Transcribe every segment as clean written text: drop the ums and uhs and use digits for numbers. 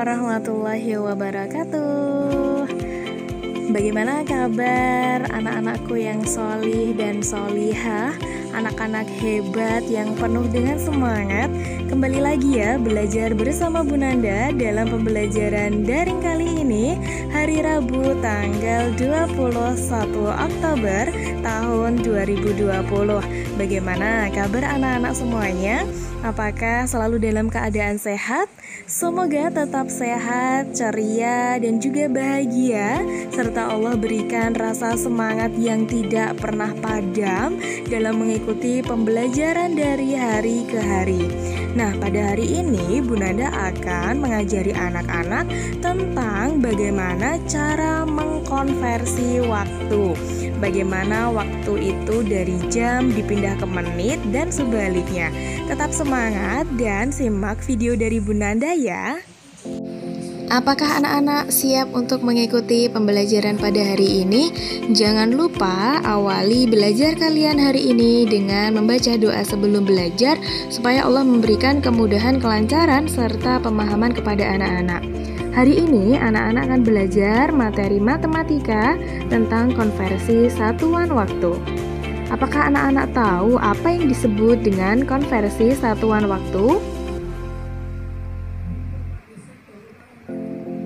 warahmatullahi wabarakatuh. Bagaimana kabar anak-anakku yang solih dan solihah, anak-anak hebat yang penuh dengan semangat? Kembali lagi ya belajar bersama Bu Nanda dalam pembelajaran daring kali ini, hari Rabu tanggal 21 Oktober tahun 2020. Bagaimana kabar anak-anak semuanya? Apakah selalu dalam keadaan sehat? Semoga tetap sehat, ceria, dan juga bahagia, serta Allah berikan rasa semangat yang tidak pernah padam dalam mengikuti pembelajaran dari hari ke hari. Nah, pada hari ini Bu Nanda akan mengajari anak-anak tentang bagaimana cara mengkonversi waktu. Bagaimana waktu itu dari jam dipindah ke menit dan sebaliknya. Tetap semangat dan simak video dari Bu Nanda ya. Apakah anak-anak siap untuk mengikuti pembelajaran pada hari ini? Jangan lupa awali belajar kalian hari ini dengan membaca doa sebelum belajar supaya Allah memberikan kemudahan, kelancaran, serta pemahaman kepada anak-anak. Hari ini anak-anak akan belajar materi matematika tentang konversi satuan waktu. Apakah anak-anak tahu apa yang disebut dengan konversi satuan waktu?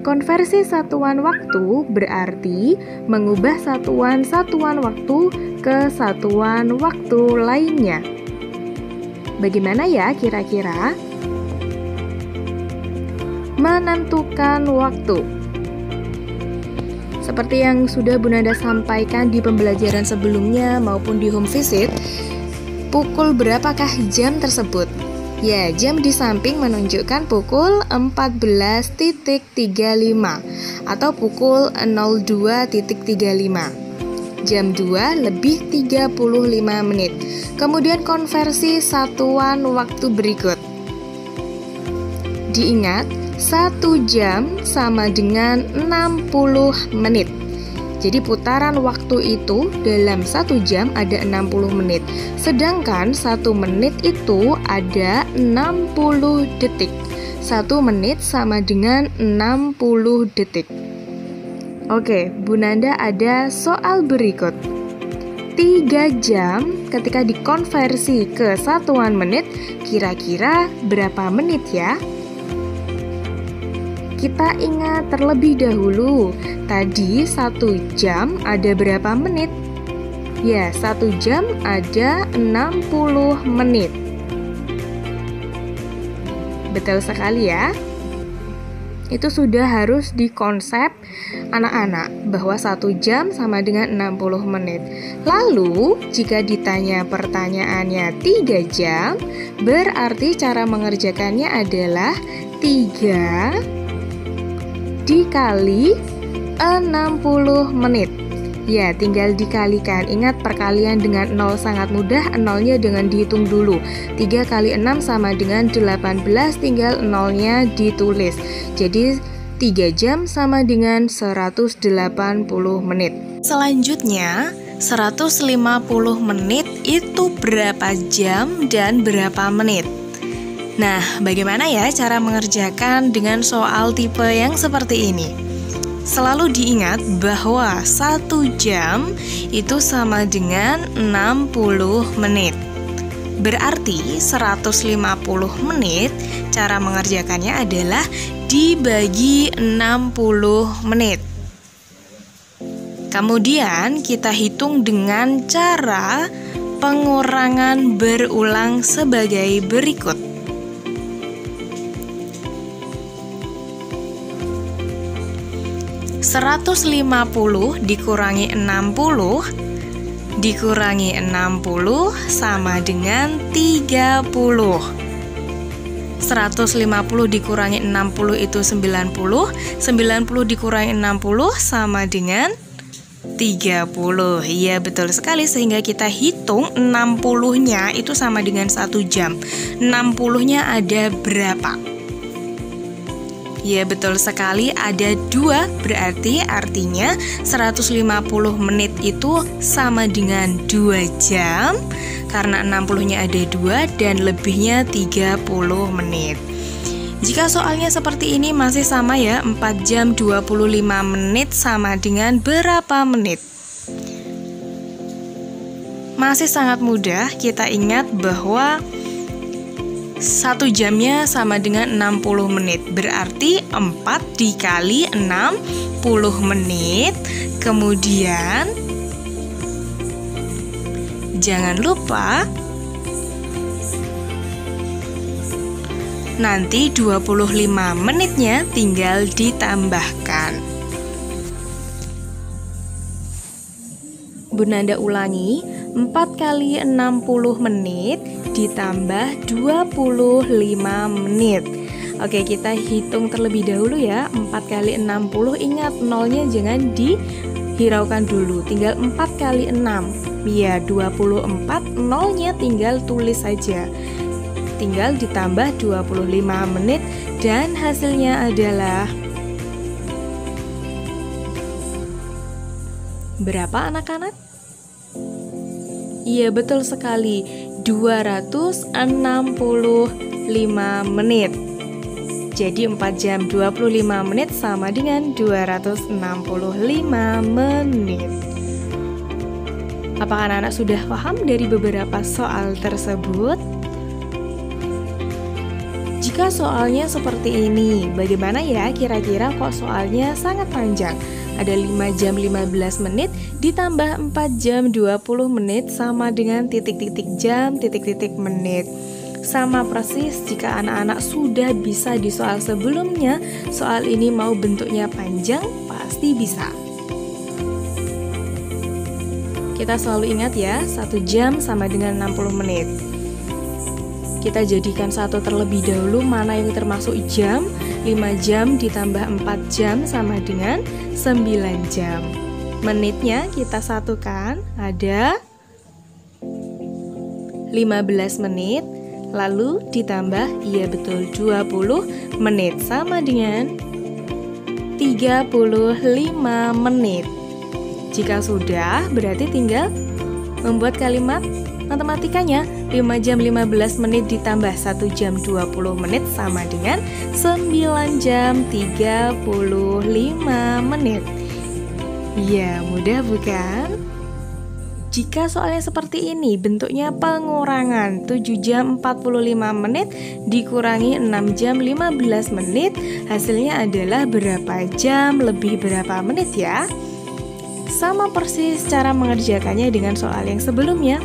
Konversi satuan waktu berarti mengubah satuan-satuan waktu ke satuan waktu lainnya. Bagaimana ya kira-kira? Menentukan waktu. Seperti yang sudah Bu Nanda sampaikan di pembelajaran sebelumnya maupun di home visit, pukul berapakah jam tersebut? Ya, jam di samping menunjukkan pukul 14.35 atau pukul 02.35. Jam 2 lebih 35 menit. Kemudian konversi satuan waktu berikut. Diingat, 1 jam sama dengan 60 menit. Jadi putaran waktu itu dalam 1 jam ada 60 menit. Sedangkan 1 menit itu ada 60 detik. 1 menit sama dengan 60 detik. Oke, Bu Nanda ada soal berikut. 3 jam ketika dikonversi ke satuan menit, kira-kira berapa menit ya? Kita ingat terlebih dahulu, tadi 1 jam ada berapa menit? Ya, 1 jam ada 60 menit. Betul sekali ya. Itu sudah harus dikonsep anak-anak bahwa 1 jam sama dengan 60 menit. Lalu, jika ditanya pertanyaannya 3 jam, berarti cara mengerjakannya adalah 3 dikali 60 menit. Ya, tinggal dikalikan. Ingat perkalian dengan 0 sangat mudah, nolnya dengan dihitung dulu. 3 kali 6 sama dengan 18, tinggal nolnya ditulis. Jadi 3 jam sama dengan 180 menit. Selanjutnya, 150 menit itu berapa jam dan berapa menit? Nah, bagaimana ya cara mengerjakan dengan soal tipe yang seperti ini? Selalu diingat bahwa 1 jam itu sama dengan 60 menit. Berarti 150 menit cara mengerjakannya adalah dibagi 60 menit. Kemudian kita hitung dengan cara pengurangan berulang sebagai berikut. 150 dikurangi 60 dikurangi 60 sama dengan 30. 150 dikurangi 60 itu 90. 90 dikurangi 60 sama dengan 30. Iya, betul sekali, sehingga kita hitung 60-nya itu sama dengan 1 jam. 60-nya ada berapa? Ya, betul sekali, ada 2, berarti artinya 150 menit itu sama dengan 2 jam, karena 60-nya ada 2 dan lebihnya 30 menit. Jika soalnya seperti ini masih sama ya, 4 jam 25 menit sama dengan berapa menit? Masih sangat mudah, kita ingat bahwa 1 jamnya sama dengan 60 menit. Berarti 4 dikali 60 menit. Kemudian jangan lupa nanti 25 menitnya tinggal ditambahkan. Bunda ulangi, 4 kali 60 menit ditambah 25 menit. Oke, kita hitung terlebih dahulu ya. 4 kali 60, ingat nolnya jangan dihiraukan dulu. Tinggal 4 kali 6. Ya, 24, nolnya tinggal tulis saja. Tinggal ditambah 25 menit dan hasilnya adalah berapa anak-anak? Iya, betul sekali, 265 menit. Jadi 4 jam 25 menit sama dengan 265 menit. Apakah anak-anak sudah paham dari beberapa soal tersebut? Jika soalnya seperti ini, bagaimana ya kira-kira kok soalnya sangat panjang? Ada 5 jam 15 menit ditambah 4 jam 20 menit sama dengan titik-titik jam, titik-titik menit. Sama persis jika anak-anak sudah bisa di soal sebelumnya, soal ini mau bentuknya panjang, pasti bisa. Kita selalu ingat ya, 1 jam sama dengan 60 menit. Kita jadikan satu terlebih dahulu mana yang termasuk jam. 5 jam ditambah 4 jam sama dengan 9 jam. Menitnya kita satukan, ada 15 menit. Lalu ditambah, iya betul, 20 menit sama dengan 35 menit. Jika sudah, berarti tinggal membuat kalimat matematikanya. 5 jam 15 menit ditambah 1 jam 20 menit sama dengan 9 jam 35 menit. Ya, mudah bukan? Jika soalnya seperti ini, bentuknya pengurangan. 7 jam 45 menit dikurangi 6 jam 15 menit, hasilnya adalah berapa jam lebih berapa menit ya? Sama persis cara mengerjakannya dengan soal yang sebelumnya.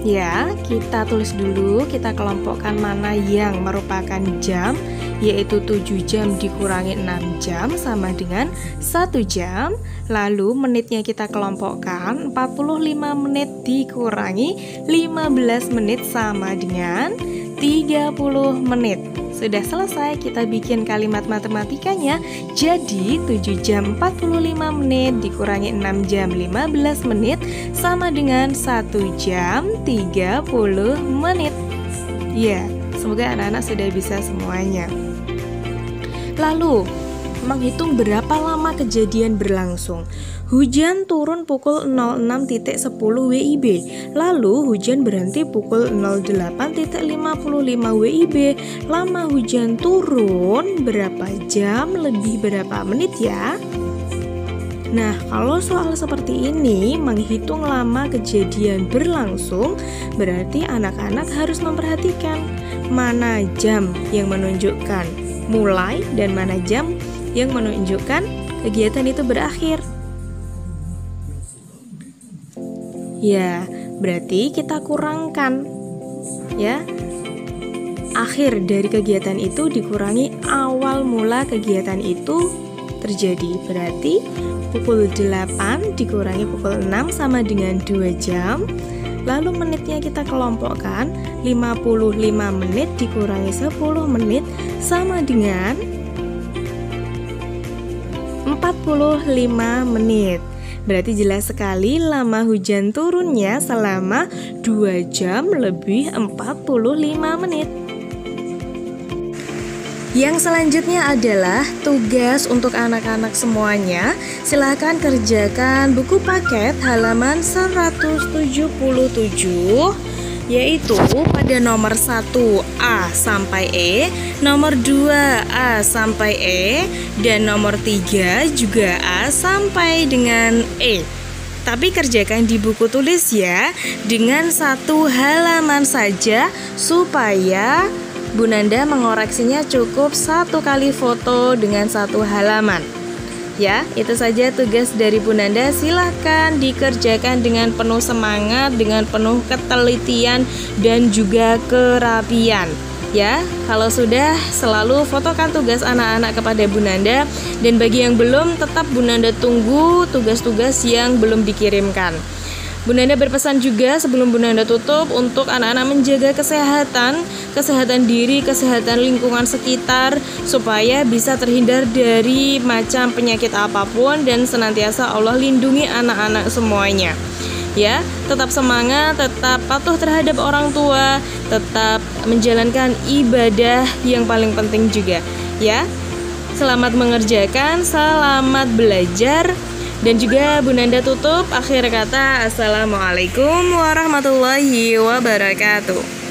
Ya, kita tulis dulu, kita kelompokkan mana yang merupakan jam, yaitu 7 jam dikurangi 6 jam sama dengan 1 jam. Lalu menitnya kita kelompokkan, 45 menit dikurangi 15 menit sama dengan 30 menit. Sudah selesai, kita bikin kalimat matematikanya. Jadi 7 jam 45 menit dikurangi 6 jam 15 menit sama dengan 1 jam 30 menit. Ya, semoga anak-anak sudah bisa semuanya. Lalu, menghitung berapa lama kejadian berlangsung. Hujan turun pukul 06.10 WIB. Lalu hujan berhenti pukul 08.55 WIB. Lama hujan turun berapa jam lebih berapa menit ya? Nah, kalau soal seperti ini menghitung lama kejadian berlangsung, berarti anak-anak harus memperhatikan mana jam yang menunjukkan mulai dan mana jam yang menunjukkan kegiatan itu berakhir. Ya, berarti kita kurangkan ya. Akhir dari kegiatan itu dikurangi awal mula kegiatan itu terjadi. Berarti pukul 8 dikurangi pukul 6 sama dengan 2 jam. Lalu menitnya kita kelompokkan, 55 menit dikurangi 10 menit sama dengan 45 menit. Berarti jelas sekali lama hujan turunnya selama 2 jam lebih 45 menit. Yang selanjutnya adalah tugas untuk anak-anak semuanya. Silahkan kerjakan buku paket halaman 177. yaitu pada nomor 1 A sampai E, nomor 2 A sampai E, dan nomor 3 juga A sampai dengan E. Tapi kerjakan di buku tulis ya, dengan 1 halaman saja supaya Bu Nanda mengoreksinya cukup 1 kali foto dengan 1 halaman. Ya, itu saja tugas dari Bu Nanda. Silahkan dikerjakan dengan penuh semangat, dengan penuh ketelitian dan juga kerapian. Ya, kalau sudah selalu fotokan tugas anak-anak kepada Bu Nanda. Dan bagi yang belum, tetap Bu Nanda tunggu tugas-tugas yang belum dikirimkan. Bu Nanda berpesan juga sebelum Bu Nanda tutup untuk anak-anak menjaga kesehatan diri, kesehatan lingkungan sekitar supaya bisa terhindar dari macam penyakit apapun dan senantiasa Allah lindungi anak-anak semuanya. Ya, tetap semangat, tetap patuh terhadap orang tua, tetap menjalankan ibadah yang paling penting juga. Ya, selamat mengerjakan, selamat belajar. Dan juga Bu Nanda tutup akhir kata, Assalamualaikum warahmatullahi wabarakatuh.